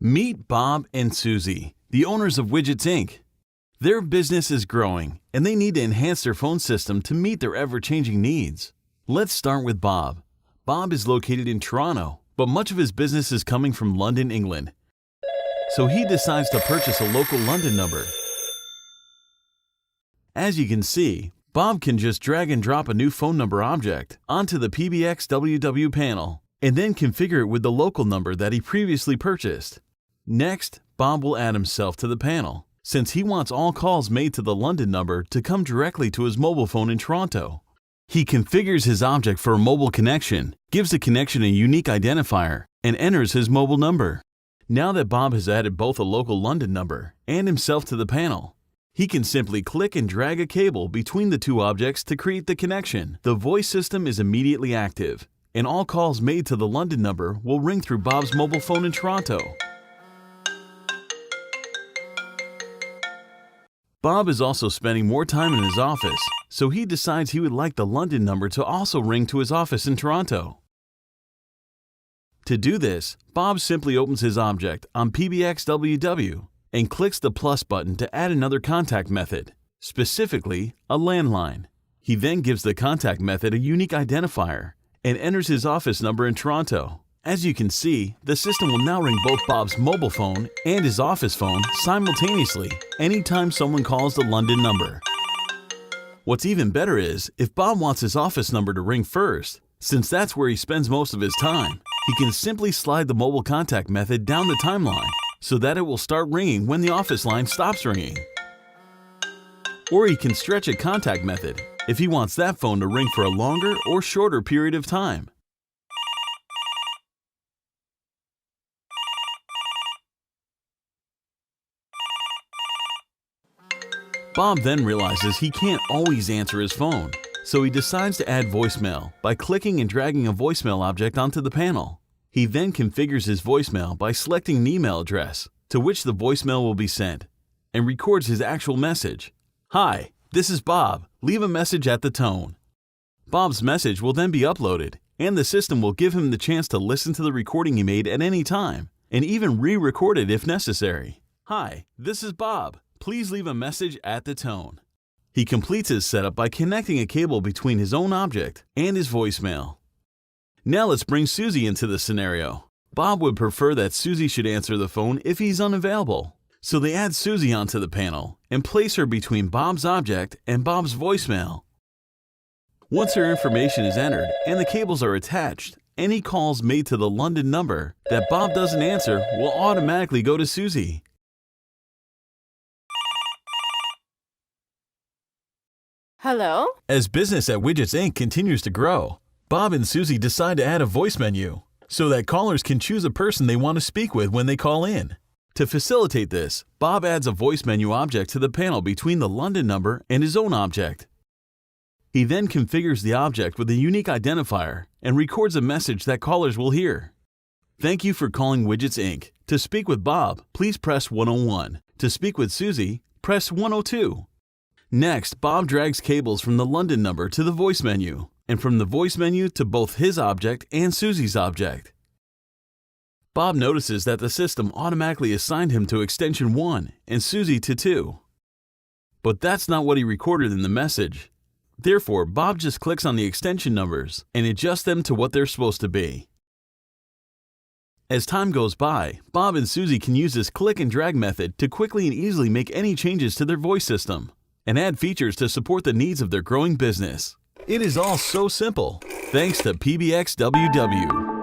Meet Bob and Susie, the owners of Widgets Inc. Their business is growing, and they need to enhance their phone system to meet their ever-changing needs. Let's start with Bob. Bob is located in Toronto, but much of his business is coming from London, England. So he decides to purchase a local London number. As you can see, Bob can just drag and drop a new phone number object onto the PBXWW panel and then configure it with the local number that he previously purchased. Next, Bob will add himself to the panel, since he wants all calls made to the London number to come directly to his mobile phone in Toronto. He configures his object for a mobile connection, gives the connection a unique identifier, and enters his mobile number. Now that Bob has added both a local London number and himself to the panel, he can simply click and drag a cable between the two objects to create the connection. The voice system is immediately active, and all calls made to the London number will ring through Bob's mobile phone in Toronto. Bob is also spending more time in his office, so he decides he would like the London number to also ring to his office in Toronto. To do this, Bob simply opens his object on PBXWW and clicks the plus button to add another contact method, specifically a landline. He then gives the contact method a unique identifier and enters his office number in Toronto. As you can see, the system will now ring both Bob's mobile phone and his office phone simultaneously anytime someone calls the London number. What's even better is, if Bob wants his office number to ring first, since that's where he spends most of his time, he can simply slide the mobile contact method down the timeline so that it will start ringing when the office line stops ringing. Or he can stretch a contact method if he wants that phone to ring for a longer or shorter period of time. Bob then realizes he can't always answer his phone, so he decides to add voicemail by clicking and dragging a voicemail object onto the panel. He then configures his voicemail by selecting an email address to which the voicemail will be sent, and records his actual message. "Hi, this is Bob. Leave a message at the tone." Bob's message will then be uploaded, and the system will give him the chance to listen to the recording he made at any time, and even re-record it if necessary. "Hi, this is Bob. Please leave a message at the tone." He completes his setup by connecting a cable between his own object and his voicemail. Now let's bring Susie into the scenario. Bob would prefer that Susie should answer the phone if he's unavailable, so they add Susie onto the panel and place her between Bob's object and Bob's voicemail. Once her information is entered and the cables are attached, any calls made to the London number that Bob doesn't answer will automatically go to Susie. Hello? As business at Widgets Inc. continues to grow, Bob and Susie decide to add a voice menu so that callers can choose a person they want to speak with when they call in. To facilitate this, Bob adds a voice menu object to the panel between the London number and his own object. He then configures the object with a unique identifier and records a message that callers will hear. "Thank you for calling Widgets Inc. To speak with Bob, please press 101. To speak with Susie, press 102. Next, Bob drags cables from the London number to the voice menu, and from the voice menu to both his object and Susie's object. Bob notices that the system automatically assigned him to extension 1 and Susie to 2. But that's not what he recorded in the message. Therefore, Bob just clicks on the extension numbers and adjusts them to what they're supposed to be. As time goes by, Bob and Susie can use this click and drag method to quickly and easily make any changes to their voice system and add features to support the needs of their growing business. It is all so simple, thanks to PBXWW.